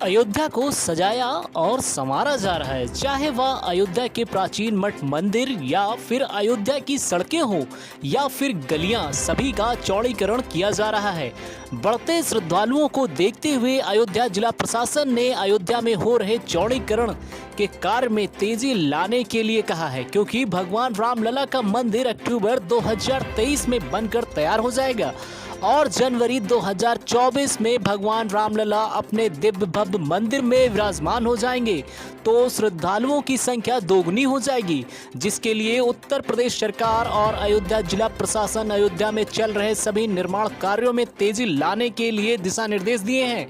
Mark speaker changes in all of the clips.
Speaker 1: अयोध्या को सजाया और संवारा जा रहा है, चाहे वह अयोध्या के प्राचीन मठ मंदिर या फिर अयोध्या की सड़कें हो या फिर गलियां, सभी का चौड़ीकरण किया जा रहा है। बढ़ते श्रद्धालुओं को देखते हुए अयोध्या जिला प्रशासन ने अयोध्या में हो रहे चौड़ीकरण के कार्य में तेजी लाने के लिए कहा है, क्योंकि भगवान रामलला का मंदिर अक्टूबर 2023 में बनकर तैयार हो जाएगा और जनवरी 2024 में भगवान रामलला अपने दिव्य भव्य मंदिर में विराजमान हो जाएंगे, तो श्रद्धालुओं की संख्या दोगुनी हो जाएगी, जिसके लिए उत्तर प्रदेश सरकार और अयोध्या जिला प्रशासन अयोध्या में चल रहे सभी निर्माण कार्यों में तेजी लाने के लिए दिशा निर्देश दिए हैं।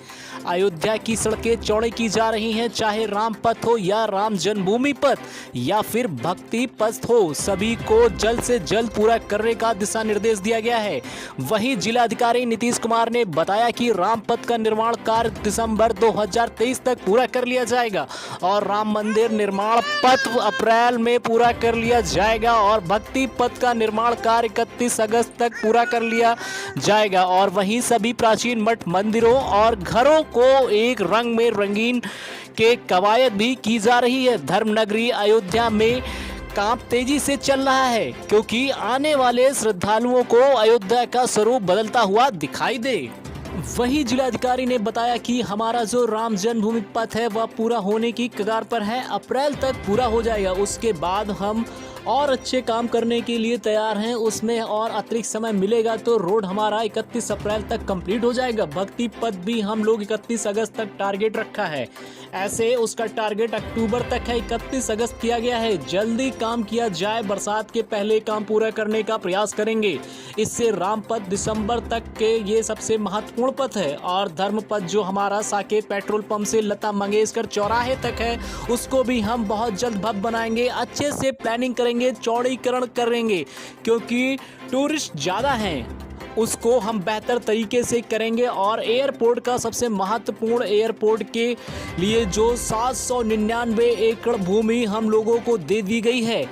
Speaker 1: अयोध्या की सड़कें चौड़ी की जा रही हैं, चाहे राम पथ हो या राम जन्मभूमि पथ या फिर भक्ति पथ हो, सभी को जल्द से जल्द पूरा करने का दिशा निर्देश दिया गया है। वहीं जिलाधिकारी नीतीश कुमार ने बताया कि राम पथ का निर्माण कार्य दिसंबर 2023 तक पूरा कर लिया जाएगा और राम मंदिर निर्माण पथ अप्रैल में पूरा कर लिया जाएगा और भक्ति पथ का निर्माण कार्य 31 अगस्त तक पूरा कर लिया जाएगा। और वहीं सभी प्राचीन मठ मंदिरों और घरों को एक रंग में रंगीन के कवायद भी की जा रही है। धर्मनगरी अयोध्या में काम तेजी से चल रहा है, क्योंकि आने वाले श्रद्धालुओं को अयोध्या का स्वरूप बदलता हुआ दिखाई दे। वहीं जिलाधिकारी ने बताया कि हमारा जो राम जन्मभूमि पथ है वह पूरा होने की कगार पर है, अप्रैल तक पूरा हो जाएगा। उसके बाद हम और अच्छे काम करने के लिए तैयार हैं, उसमें और अतिरिक्त समय मिलेगा तो रोड हमारा 31 अप्रैल तक कंप्लीट हो जाएगा। भक्ति पथ भी हम लोग 31 अगस्त तक टारगेट रखा है, ऐसे उसका टारगेट अक्टूबर तक है, 31 अगस्त किया गया है। जल्दी काम किया जाए, बरसात के पहले काम पूरा करने का प्रयास करेंगे। इससे राम पथ दिसंबर तक के ये सबसे महत्वपूर्ण पथ है और धर्म पथ जो हमारा साकेत पेट्रोल पंप से लता मंगेशकर चौराहे तक है, उसको भी हम बहुत जल्द भव्य बनाएंगे, अच्छे से प्लानिंग करेंगे, चौड़ीकरण करेंगे, क्योंकि टूरिस्ट ज़्यादा हैं, उसको हम बेहतर तरीके से करेंगे। और एयरपोर्ट का सबसे महत्वपूर्ण एयरपोर्ट के लिए जो 799 एकड़ भूमि हम लोगों को दे दी गई है,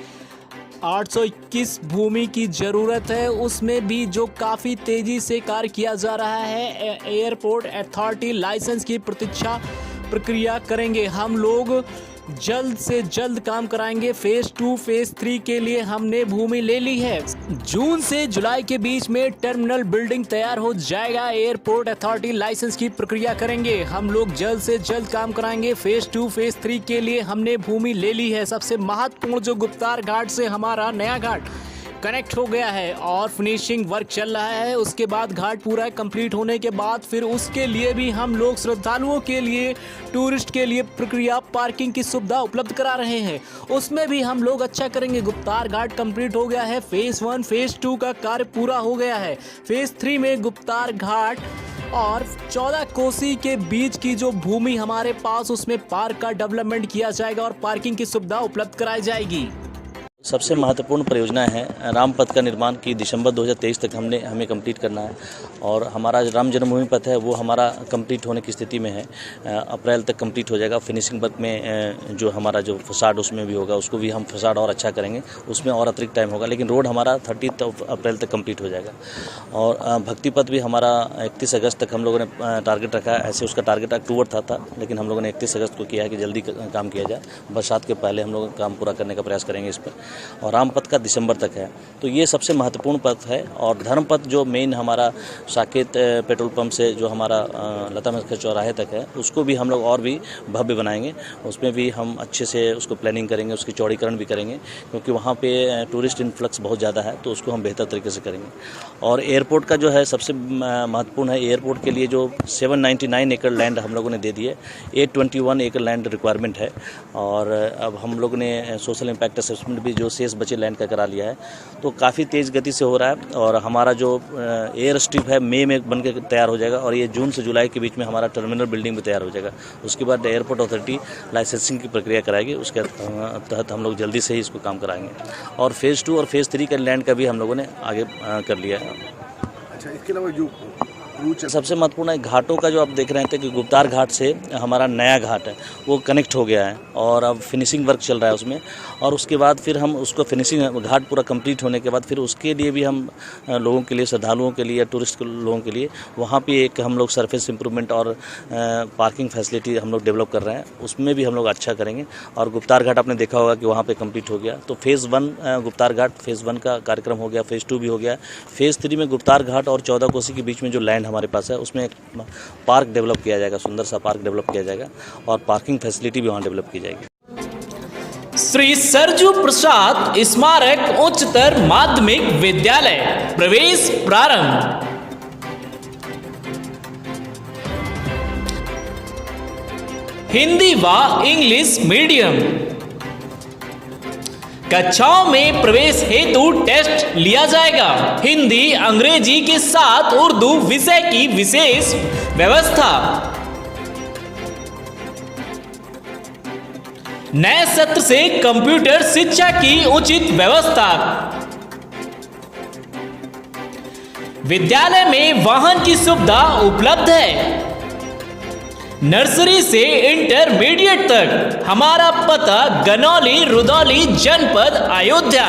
Speaker 1: 821 भूमि की ज़रूरत है, उसमें भी जो काफ़ी तेज़ी से कार्य किया जा रहा है। एयरपोर्ट अथॉरिटी लाइसेंस की प्रतीक्षा प्रक्रिया करेंगे, हम लोग जल्द से जल्द काम कराएंगे। फेज 2 फेज 3 के लिए हमने भूमि ले ली है। जून से जुलाई के बीच में टर्मिनल बिल्डिंग तैयार हो जाएगा। एयरपोर्ट अथॉरिटी लाइसेंस की प्रक्रिया करेंगे, हम लोग जल्द से जल्द काम कराएंगे। फेज 2 फेज 3 के लिए हमने भूमि ले ली है। सबसे महत्वपूर्ण जो गुप्तार घाट से हमारा नया घाट कनेक्ट हो गया है और फिनिशिंग वर्क चल रहा है, उसके बाद घाट पूरा कंप्लीट होने के बाद फिर उसके लिए भी हम लोग श्रद्धालुओं के लिए, टूरिस्ट के लिए प्रक्रिया पार्किंग की सुविधा उपलब्ध करा रहे हैं, उसमें भी हम लोग अच्छा करेंगे। गुप्तार घाट कंप्लीट हो गया है, फेज 1 फेज 2 का कार्य पूरा हो गया है। फेज 3 में गुप्तार घाट और 14 कोसी के बीच की जो भूमि हमारे पास, उसमें पार्क का डेवलपमेंट किया जाएगा और पार्किंग की सुविधा उपलब्ध कराई जाएगी।
Speaker 2: सबसे महत्वपूर्ण परियोजना है राम पथ का निर्माण की दिसंबर 2023 तक हमें कंप्लीट करना है और हमारा राम जन्मभूमि पथ है वो हमारा कंप्लीट होने की स्थिति में है, अप्रैल तक कंप्लीट हो जाएगा। फिनिशिंग वर्क में जो हमारा जो फसाड उसमें भी होगा, उसको भी हम फसाड और अच्छा करेंगे, उसमें और अतिरिक्त टाइम होगा, लेकिन रोड हमारा 30 अप्रैल तक कंप्लीट हो जाएगा। और भक्ति पथ भी हमारा 31 अगस्त तक हम लोगों ने टारगेट रखा है। ऐसे उसका टारगेट अक्टूबर था, लेकिन हम लोगों ने 31 अगस्त को किया है कि जल्दी काम किया जाए, बरसात के पहले हम लोग काम पूरा करने का प्रयास करेंगे इस पर। और राम पथ का दिसंबर तक है, तो ये सबसे महत्वपूर्ण पथ है। और धर्म पथ जो मेन हमारा साकेत पेट्रोल पंप से जो हमारा लता मंगेशकर चौराहे तक है, उसको भी हम लोग और भी भव्य बनाएंगे, उसमें भी हम अच्छे से उसको प्लानिंग करेंगे, उसकी चौड़ीकरण भी करेंगे, क्योंकि वहाँ पे टूरिस्ट इन्फ्लक्स बहुत ज़्यादा है, तो उसको हम बेहतर तरीके से करेंगे। और एयरपोर्ट का जो है सबसे महत्वपूर्ण है, एयरपोर्ट के लिए जो 799 एकड़ लैंड हम लोगों ने दे दी है, 821 एकड़ लैंड रिक्वायरमेंट है। और अब हम लोग ने सोशल इम्पैक्ट असेसमेंट भी जो शेष बचे लैंड का करा लिया है, तो काफ़ी तेज़ गति से हो रहा है। और हमारा जो एयर स्ट्रिप है मई में बन के तैयार हो जाएगा और ये जून से जुलाई के बीच में हमारा टर्मिनल बिल्डिंग भी तैयार हो जाएगा। उसके बाद एयरपोर्ट अथॉरिटी लाइसेंसिंग की प्रक्रिया कराएगी, उसके तहत हम लोग जल्दी से ही इसको काम कराएंगे। और फेज़ 2 और फेज़ 3 का लैंड का भी हम लोगों ने आगे कर लिया है।
Speaker 3: अच्छा, इसके अलावा जो अप्रोच है?
Speaker 2: सबसे महत्वपूर्ण है घाटों का जो आप देख रहे थे कि गुप्तार घाट से हमारा नया घाट है वो कनेक्ट हो गया है और अब फिनिशिंग वर्क चल रहा है उसमें, और उसके बाद फिर हम उसको फिनिशिंग घाट पूरा कंप्लीट होने के बाद फिर उसके लिए भी हम लोगों के लिए, श्रद्धालुओं के लिए या टूरिस्ट लोगों के लिए वहाँ पे एक हम लोग सरफेस इंप्रूवमेंट और पार्किंग फैसिलिटी हम लोग डेवलप कर रहे हैं, उसमें भी हम लोग अच्छा करेंगे। और गुप्तार घाट आपने देखा होगा कि वहाँ पे कंप्लीट हो गया, तो फेज़ 1 गुप्तार घाट फेज़ 1 का कार्यक्रम हो गया, फेज़ 2 भी हो गया। फेज़ 3 में गुप्तार घाट और 14 कोसी के बीच में जो लैंड हमारे पास है उसमें एक पार्क डेवलप किया जाएगा, सुंदर सा पार्क डेवलप किया जाएगा और पार्किंग फैसिलिटी भी वहाँ डेवलप की जाएगी।
Speaker 1: श्री सरजू प्रसाद स्मारक उच्चतर माध्यमिक विद्यालय प्रवेश प्रारंभ। हिंदी व इंग्लिश मीडियम कक्षाओं में प्रवेश हेतु टेस्ट लिया जाएगा। हिंदी, अंग्रेजी के साथ उर्दू विषय की विशेष व्यवस्था। नए सत्र से कंप्यूटर शिक्षा की उचित व्यवस्था। विद्यालय में वाहन की सुविधा उपलब्ध है। नर्सरी से इंटरमीडिएट तक हमारा पता गनौली, रुदौली जनपद, अयोध्या।